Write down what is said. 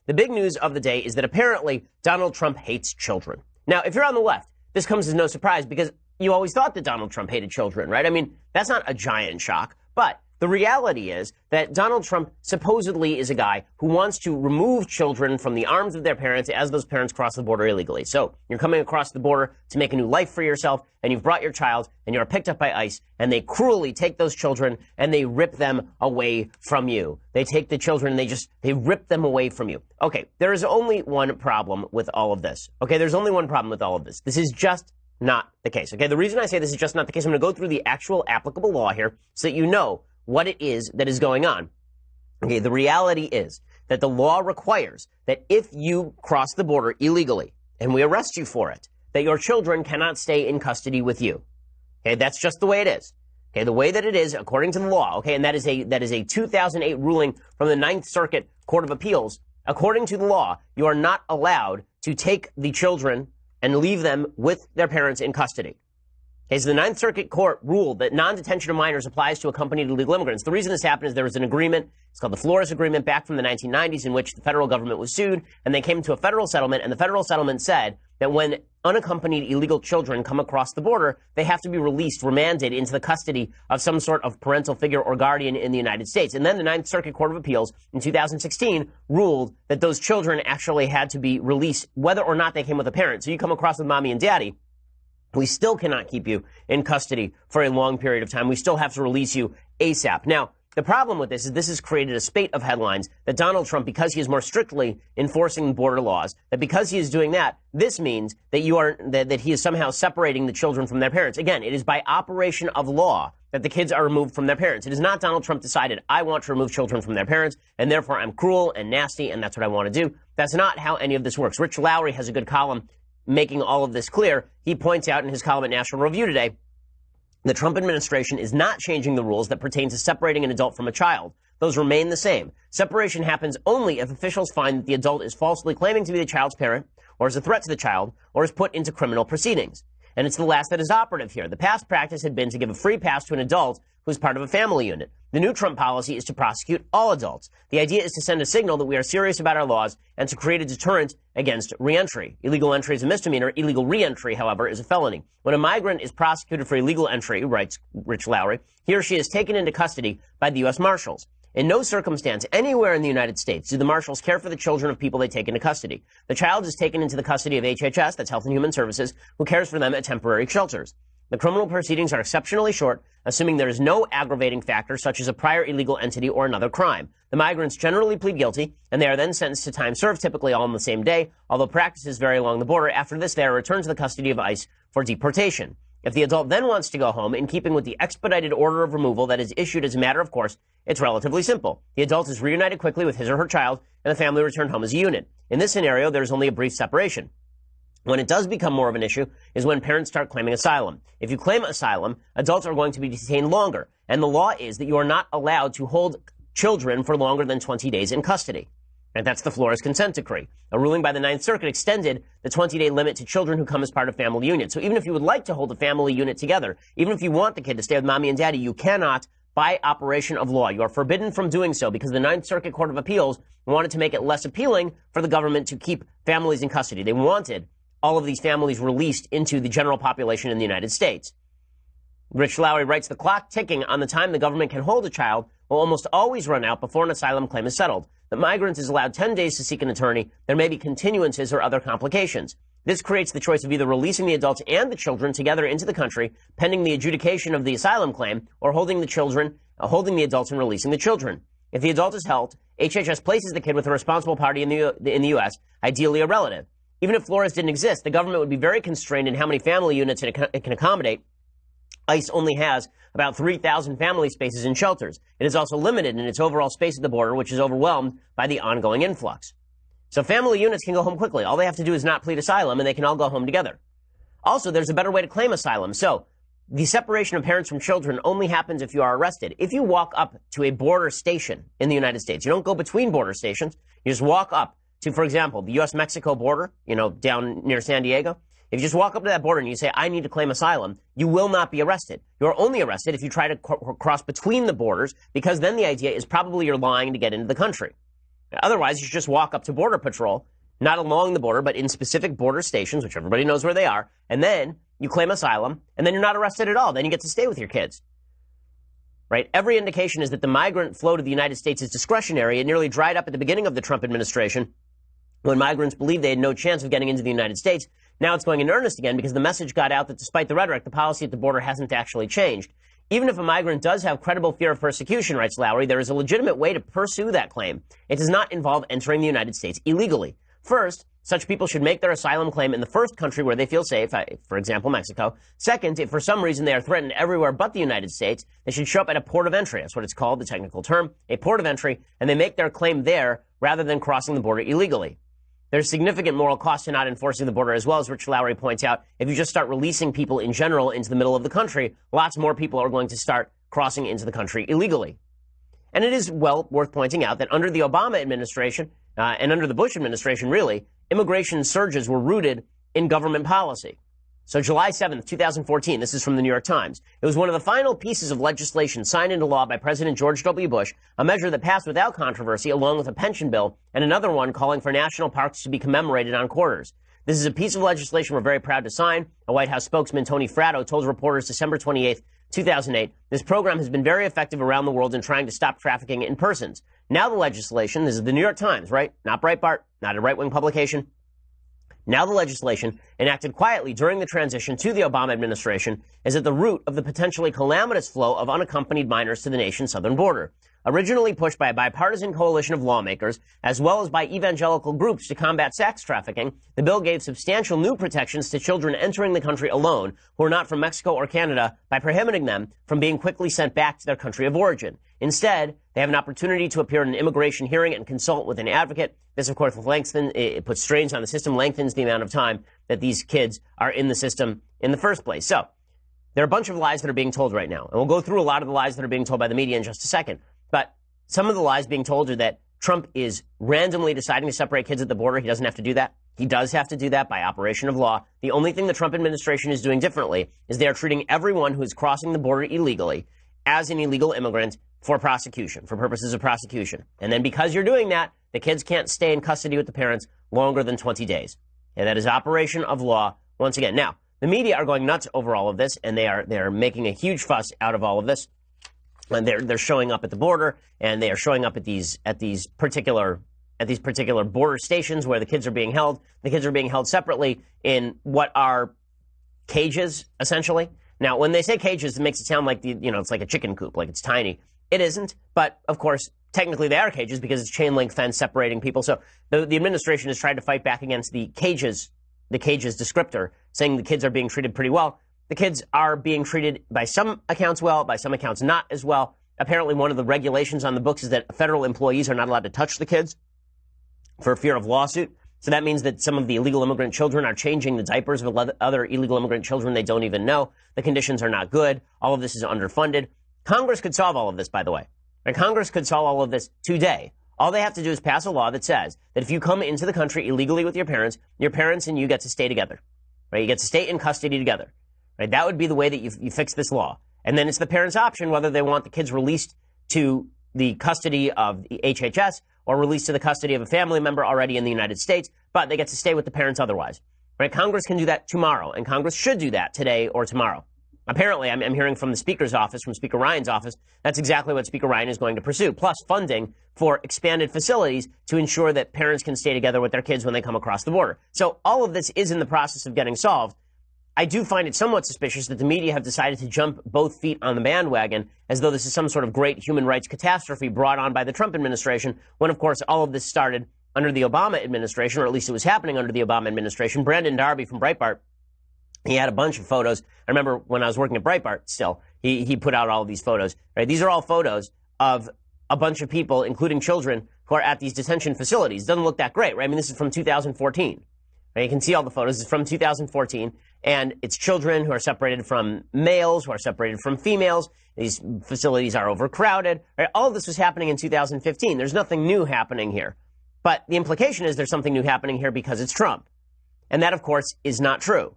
the big news of the day is that apparently Donald Trump hates children. Now, if you're on the left, this comes as no surprise because you always thought that Donald Trump hated children, right? I mean, that's not a giant shock, but the reality is that Donald Trump supposedly is a guy who wants to remove children from the arms of their parents as those parents cross the border illegally. So you're coming across the border to make a new life for yourself, and you've brought your child, and you're picked up by ICE, and they cruelly take those children and they rip them away from you. They take the children and they rip them away from you. Okay, there is only one problem with all of this. Okay, there's only one problem with all of this. This is just not the case. Okay, the reason I say this is just not the case, I'm going to go through the actual applicable law here so that you know what it is that is going on. Okay, the reality is that the law requires that if you cross the border illegally and we arrest you for it, that your children cannot stay in custody with you. Okay, that's just the way it is. Okay, the way that it is according to the law. Okay, and that is a 2008 ruling from the Ninth Circuit Court of Appeals. According to the law, you are not allowed to take the children and leave them with their parents in custody. Okay, so the Ninth Circuit Court ruled that non-detention of minors applies to accompanied illegal immigrants. The reason this happened is there was an agreement, it's called the Flores Agreement, back from the 1990s, in which the federal government was sued, and they came to a federal settlement, and the federal settlement said that when unaccompanied illegal children come across the border, they have to be released, remanded into the custody of some sort of parental figure or guardian in the United States. And then the Ninth Circuit Court of Appeals in 2016 ruled that those children actually had to be released, whether or not they came with a parent. So you come across with mommy and daddy, we still cannot keep you in custody for a long period of time. We still have to release you ASAP. Now, the problem with this is this has created a spate of headlines that Donald Trump, because he is more strictly enforcing border laws, that because he is doing that, this means that that he is somehow separating the children from their parents. Again, it is by operation of law that the kids are removed from their parents. It is not Donald Trump decided, I want to remove children from their parents, and therefore I'm cruel and nasty, and that's what I want to do. That's not how any of this works. Rich Lowry has a good column making all of this clear. He points out in his column at National Review today, the Trump administration is not changing the rules that pertain to separating an adult from a child. Those remain the same. Separation happens only if officials find that the adult is falsely claiming to be the child's parent, or is a threat to the child, or is put into criminal proceedings. And it's the last that is operative here. The past practice had been to give a free pass to an adult who is part of a family unit. The new Trump policy is to prosecute all adults. The idea is to send a signal that we are serious about our laws and to create a deterrent against reentry. Illegal entry is a misdemeanor. Illegal reentry, however, is a felony. When a migrant is prosecuted for illegal entry, writes Rich Lowry, he or she is taken into custody by the U.S. Marshals. In no circumstance anywhere in the United States do the marshals care for the children of people they take into custody. The child is taken into the custody of HHS, that's Health and Human Services, who cares for them at temporary shelters. The criminal proceedings are exceptionally short, assuming there is no aggravating factor such as a prior illegal entity or another crime. The migrants generally plead guilty, and they are then sentenced to time served, typically all on the same day, although practices vary along the border. After this, they are returned to the custody of ICE for deportation. If the adult then wants to go home, in keeping with the expedited order of removal that is issued as a matter of course, it's relatively simple. The adult is reunited quickly with his or her child, and the family returned home as a unit. In this scenario, there is only a brief separation. When it does become more of an issue is when parents start claiming asylum. If you claim asylum, adults are going to be detained longer, and the law is that you are not allowed to hold children for longer than 20 days in custody. And that's the Flores consent decree. A ruling by the Ninth Circuit extended the 20-day limit to children who come as part of family units. So even if you would like to hold a family unit together, even if you want the kid to stay with mommy and daddy, you cannot by operation of law. You are forbidden from doing so because the Ninth Circuit Court of Appeals wanted to make it less appealing for the government to keep families in custody. They wanted all of these families released into the general population in the United States. Rich Lowry writes, the clock ticking on the time the government can hold a child will almost always run out before an asylum claim is settled. The migrant is allowed 10 days to seek an attorney. There may be continuances or other complications. This creates the choice of either releasing the adults and the children together into the country, pending the adjudication of the asylum claim, or holding the adults and releasing the children. If the adult is held, HHS places the kid with a responsible party in the U.S., ideally a relative. Even if Flores didn't exist, the government would be very constrained in how many family units it can accommodate. ICE only has about 3,000 family spaces in shelters. It is also limited in its overall space at the border, which is overwhelmed by the ongoing influx. So family units can go home quickly. All they have to do is not plead asylum, and they can all go home together. Also, there's a better way to claim asylum. So the separation of parents from children only happens if you are arrested. If you walk up to a border station in the United States, you don't go between border stations. You just walk up to, for example, the U.S.-Mexico border, down near San Diego. If you just walk up to that border and you say, I need to claim asylum, you will not be arrested. You're only arrested if you try to cross between the borders, because then the idea is probably you're lying to get into the country. Otherwise, you should just walk up to Border Patrol, not along the border, but in specific border stations, which everybody knows where they are, and then you claim asylum, and then you're not arrested at all. Then you get to stay with your kids. Right? Every indication is that the migrant flow to the United States is discretionary. It nearly dried up at the beginning of the Trump administration when migrants believed they had no chance of getting into the United States. Now it's going in earnest again because the message got out that despite the rhetoric, the policy at the border hasn't actually changed. Even if a migrant does have credible fear of persecution, writes Lowry, there is a legitimate way to pursue that claim. It does not involve entering the United States illegally. First, such people should make their asylum claim in the first country where they feel safe, for example, Mexico. Second, if for some reason they are threatened everywhere but the United States, they should show up at a port of entry. That's what it's called, the technical term, a port of entry, and they make their claim there rather than crossing the border illegally. There's significant moral cost to not enforcing the border as well, as Rich Lowry points out. If you just start releasing people in general into the middle of the country, lots more people are going to start crossing into the country illegally. And it is well worth pointing out that under the Obama administration, and under the Bush administration, really, immigration surges were rooted in government policy. So July 7th, 2014, this is from the New York Times. It was one of the final pieces of legislation signed into law by President George W. Bush, a measure that passed without controversy, along with a pension bill and another one calling for national parks to be commemorated on quarters. This is a piece of legislation we're very proud to sign. A White House spokesman, Tony Fratto, told reporters December 28th, 2008, this program has been very effective around the world in trying to stop trafficking in persons. Now the legislation, this is the New York Times, right? Not Breitbart, not a right-wing publication. Now the legislation, enacted quietly during the transition to the Obama administration, is at the root of the potentially calamitous flow of unaccompanied minors to the nation's southern border. Originally pushed by a bipartisan coalition of lawmakers, as well as by evangelical groups to combat sex trafficking, the bill gave substantial new protections to children entering the country alone who are not from Mexico or Canada by prohibiting them from being quickly sent back to their country of origin. Instead, they have an opportunity to appear in an immigration hearing and consult with an advocate. This, of course, it puts strains on the system, lengthens the amount of time that these kids are in the system in the first place. So, there are a bunch of lies that are being told right now. And we'll go through a lot of the lies that are being told by the media in just a second. But some of the lies being told are that Trump is randomly deciding to separate kids at the border. He doesn't have to do that. He does have to do that by operation of law. The only thing the Trump administration is doing differently is they are treating everyone who is crossing the border illegally as an illegal immigrant for prosecution, for purposes of prosecution. And then because you're doing that, the kids can't stay in custody with the parents longer than 20 days. And that is operation of law once again. Now, the media are going nuts over all of this, and they're making a huge fuss out of all of this. And they're showing up at the border, and they are showing up at these particular border stations where the kids are being held. The kids are being held separately in what are cages, essentially. Now, when they say cages, it makes it sound like it's like a chicken coop, like it's tiny. It isn't, but of course, technically they are cages because it's chain link fence separating people. So the administration has tried to fight back against the cages descriptor, saying the kids are being treated pretty well. The kids are being treated by some accounts well, by some accounts not as well. Apparently, one of the regulations on the books is that federal employees are not allowed to touch the kids for fear of lawsuit. So that means that some of the illegal immigrant children are changing the diapers of other illegal immigrant children they don't even know. The conditions are not good. All of this is underfunded. Congress could solve all of this, by the way. And Congress could solve all of this today. All they have to do is pass a law that says that if you come into the country illegally with your parents and you get to stay together. Right? You get to stay in custody together. Right? That would be the way that you fix this law. And then it's the parents' option whether they want the kids released to the custody of the HHS or released to the custody of a family member already in the United States, but they get to stay with the parents otherwise. Right? Congress can do that tomorrow, and Congress should do that today or tomorrow. Apparently, I'm hearing from the Speaker's office, from Speaker Ryan's office, that's exactly what Speaker Ryan is going to pursue, plus funding for expanded facilities to ensure that parents can stay together with their kids when they come across the border. So all of this is in the process of getting solved. I do find it somewhat suspicious that the media have decided to jump both feet on the bandwagon as though this is some sort of great human rights catastrophe brought on by the Trump administration, when, of course, all of this started under the Obama administration, or at least it was happening under the Obama administration. Brandon Darby from Breitbart, he had a bunch of photos. I remember when I was working at Breitbart still, he put out all of these photos. Right? These are all photos of a bunch of people, including children, who are at these detention facilities. It doesn't look that great, right? I mean, this is from 2014. Right? You can see all the photos. It's from 2014. And it's children who are separated from males, who are separated from females. These facilities are overcrowded. Right? All of this was happening in 2015. There's nothing new happening here. But the implication is there's something new happening here because it's Trump. And that, of course, is not true.